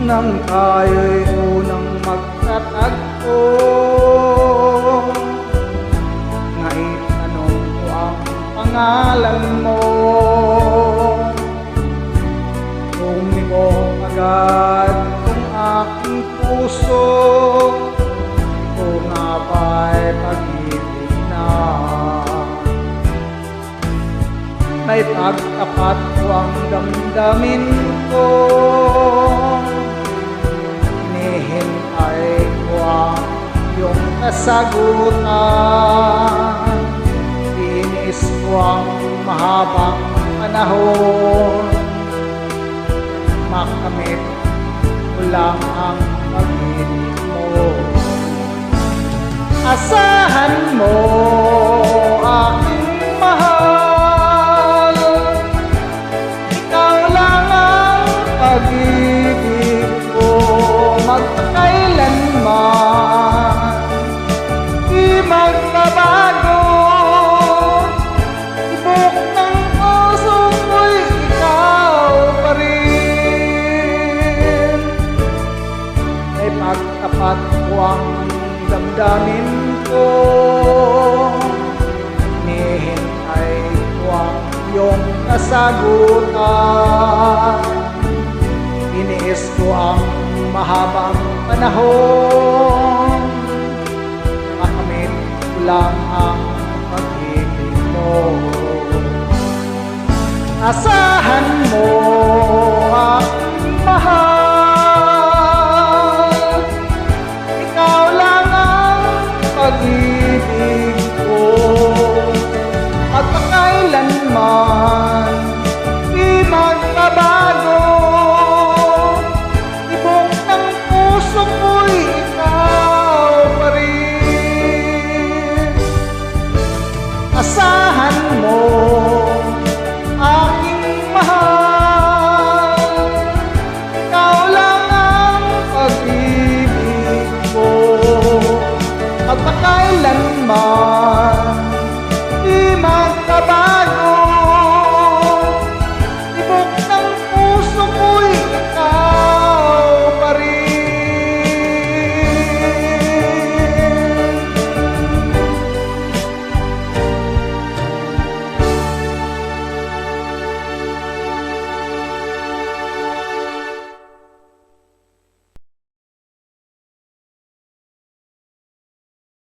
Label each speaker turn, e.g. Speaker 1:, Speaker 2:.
Speaker 1: nang tayo'y unang magtatagpo. Naitanong ko ang pangalan mo, tumi mo agad kung aking puso. Ito nga ba'y pag-ibig na may pagtapat ko ang damdamin ko? Hinihintay ko ang iyong kasagutan. Inis ko ang mahabang panahon, makamit ko lang ang pag-ibig mo. Asahan mo aking mahal, ikaw lang ang pag-ibig ko magkailanman. Di magbabago, tibok ng puso ko'y ikaw pa rin. May pagtapat ko ang damdamin ko, hinihintay ko ang iyong kasagutan. Iniis ko ang mahabang panahon, makamit ko lang ang pag-ibig mo. Asahan mo aking mahal,